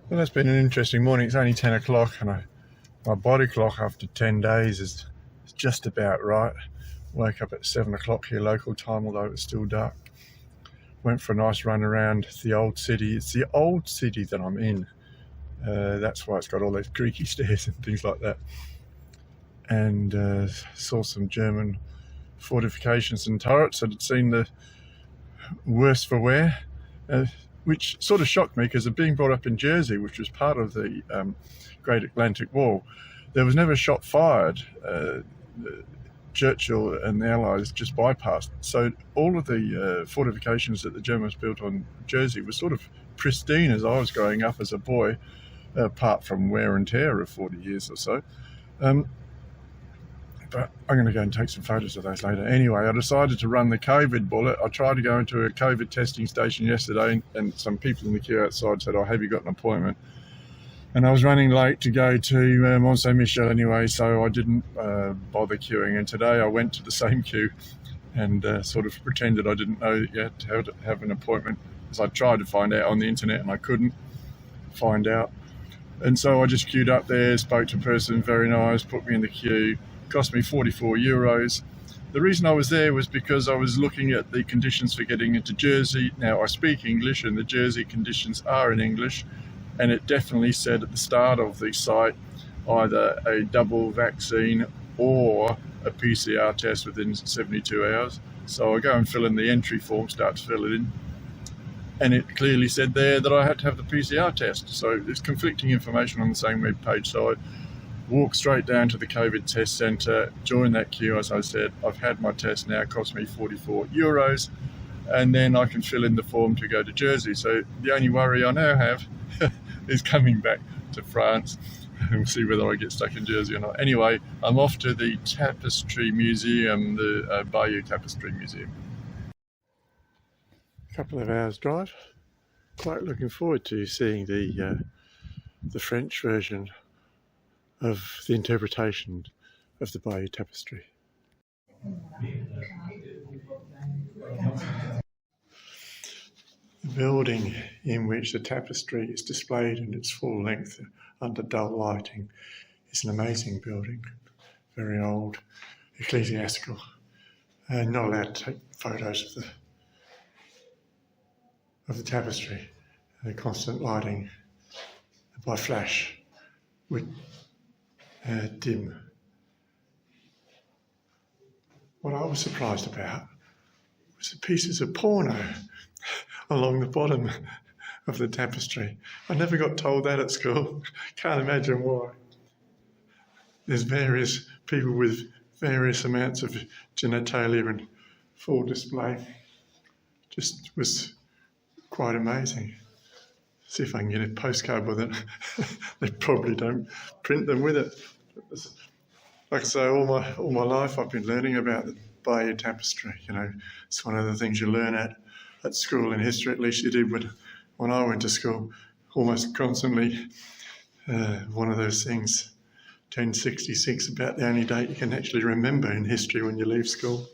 Well, that's been an interesting morning. It's only 10 o'clock and my body clock after 10 days is just about right. Woke up at 7 o'clock here local time, although it's still dark. Went for a nice run around the old city. It's the old city that I'm in. That's why it's got all those creaky stairs and things like that. And saw some German fortifications and turrets that had seen the worst for wear. Which sort of shocked me because of being brought up in Jersey, which was part of the Great Atlantic War, there was never a shot fired. Churchill and the Allies just bypassed. So all of the fortifications that the Germans built on Jersey were sort of pristine as I was growing up as a boy, apart from wear and tear of 40 years or so. But I'm going to go and take some photos of those later. Anyway, I decided to run the COVID bullet. I tried to go into a COVID testing station yesterday and some people in the queue outside said, "Oh, have you got an appointment?" And I was running late to go to Mont Saint-Michel anyway, so I didn't bother queuing. And today I went to the same queue and sort of pretended I didn't know yet how to have an appointment, because I tried to find out on the internet and I couldn't find out. And so I just queued up there, spoke to a person, very nice, put me in the queue. Cost me 44 euros. The reason I was there was because I was looking at the conditions for getting into Jersey. Now, I speak English and the Jersey conditions are in English, and it definitely said at the start of the site either a double vaccine or a PCR test within 72 hours. So I go and fill in the entry form, start to fill it in, and it clearly said there that I had to have the PCR test. So there's conflicting information on the same web page. So I walk straight down to the COVID test centre, join that queue. As I said, I've had my test now, it cost me 44 euros, and then I can fill in the form to go to Jersey. So the only worry I now have is coming back to France, and we'll see whether I get stuck in Jersey or not. Anyway, I'm off to the Tapestry Museum, the Bayeux Tapestry Museum. A couple of hours drive. Quite looking forward to seeing the French version of the interpretation of the Bayeux Tapestry. The building in which the tapestry is displayed in its full length under dull lighting is an amazing building, very old, ecclesiastical, and not allowed to take photos of the tapestry. The constant lighting by flash would dim. What I was surprised about was the pieces of porno along the bottom of the tapestry. I never got told that at school. Can't imagine why. There's various people with various amounts of genitalia in full display. Just was quite amazing. See if I can get a postcard with it. They probably don't print them with it. Like I say, all my life I've been learning about the Bayeux Tapestry. You know, it's one of the things you learn at school in history. At least you did when I went to school, almost constantly. One of those things, 1066, about the only date you can actually remember in history when you leave school.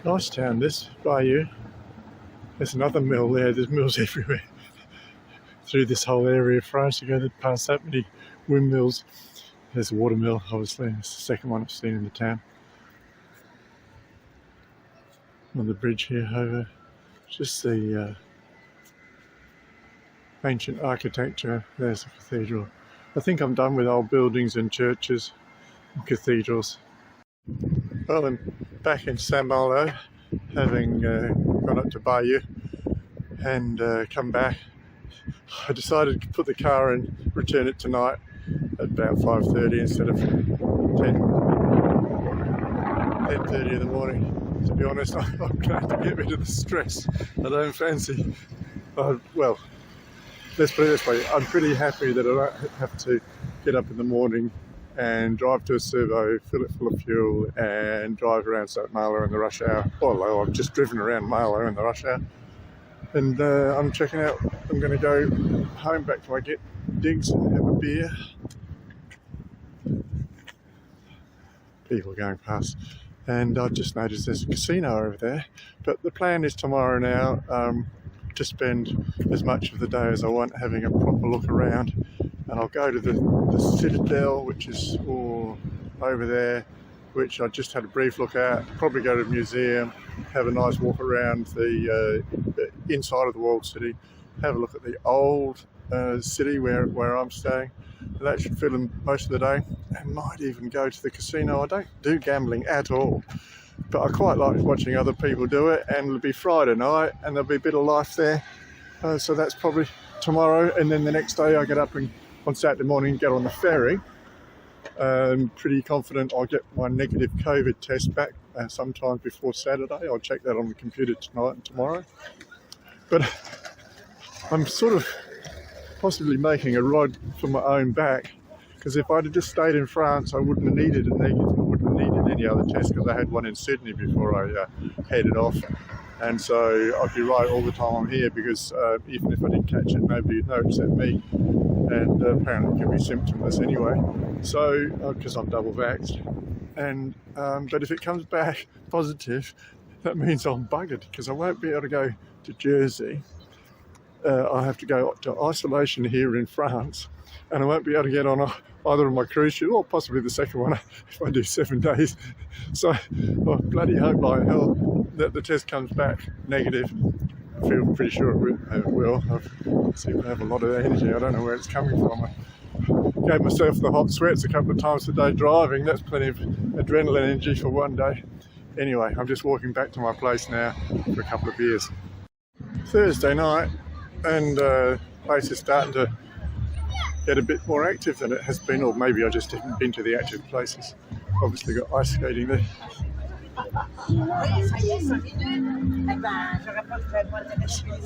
Nice town, this, Bayeux. There's another mill there. There's mills everywhere. Through this whole area of France, you go past that many windmills. There's a water mill, obviously. It's the second one I've seen in the town. On the bridge here over, just the ancient architecture. There's the cathedral. I think I'm done with old buildings and churches and cathedrals. Well, I'm back in Saint-Malo, having gone up to Bayeux and come back. I decided to put the car and return it tonight at about 5:30 instead of 10:30 in the morning. To be honest, I'm going to get rid of the stress. I don't fancy. Well, let's put it this way. I'm pretty happy that I don't have to get up in the morning and drive to a servo, fill it full of fuel, and drive around St. Malo in the rush hour. Although I've just driven around Malo in the rush hour. And I'm checking out. I'm going to go home back to my digs and have a beer. People going past. And I've just noticed there's a casino over there. But the plan is tomorrow now, to spend as much of the day as I want having a proper look around. And I'll go to the Citadel, which is over there, which I just had a brief look at. Probably go to the museum, have a nice walk around the inside of the walled city, have a look at the old city where I'm staying. And that should fill in most of the day, and might even go to the casino. I don't do gambling at all, but I quite like watching other people do it, and it'll be Friday night and there'll be a bit of life there. So that's probably tomorrow, and then the next day I get up and on Saturday morning get on the ferry. Pretty confident I'll get my negative COVID test back sometime before Saturday. I'll check that on the computer tonight and tomorrow. But I'm sort of possibly making a rod for my own back, because if I'd have just stayed in France I wouldn't have needed a negative, I wouldn't have needed any other test, because I had one in Sydney before I headed off. And so I'd be right all the time I'm here, because even if I didn't catch it, nobody would know except me. And apparently it can be symptomless anyway, so because I'm double vaxxed. And but if it comes back positive, that means I'm buggered, because I won't be able to go to Jersey. I have to go to isolation here in France, and I won't be able to get on either of my cruise ships, or possibly the second one if I do 7 days. So I bloody hope like hell that the test comes back negative. I feel pretty sure it will. I seem to have a lot of energy. I don't know where it's coming from. I gave myself the hot sweats a couple of times today driving. That's plenty of adrenaline energy for one day. Anyway, I'm just walking back to my place now for a couple of beers. Thursday night, and the place is starting to get a bit more active than it has been, or maybe I just haven't been to the active places. Obviously got ice skating there.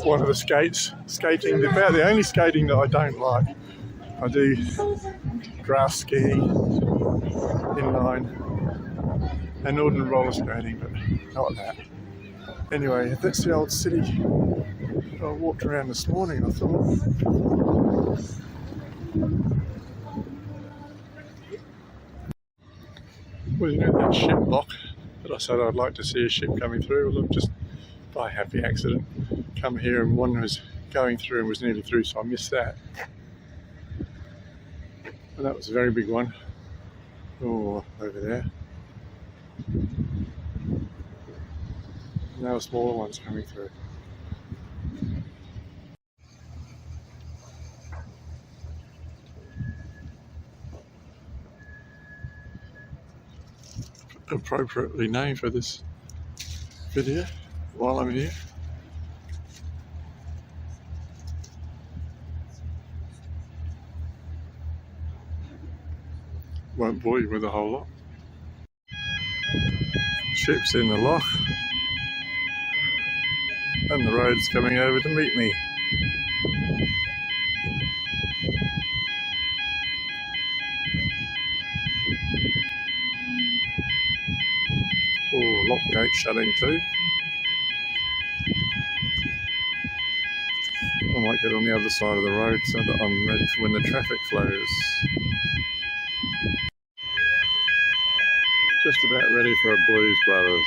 One of the skating, about the only skating that I don't like. I do grass skiing, inline, and ordinary roller skating, but not that. Anyway, that's the old city. I walked around this morning, I thought. Well, you know that ship lock that I said I'd like to see a ship coming through? Well, I've just, by happy accident, come here, and one was going through and was nearly through, so I missed that. And that was a very big one. Oh, over there. Now smaller ones coming through. Appropriately named for this video while I'm here. Won't bore you with a whole lot. Ship's in the loch, and the road's coming over to meet me. Oh, lock gate shutting too. I might get on the other side of the road so that I'm ready for when the traffic flows. Just about ready for a Blues Brothers.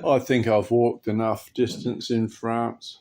I think I've walked enough distance in France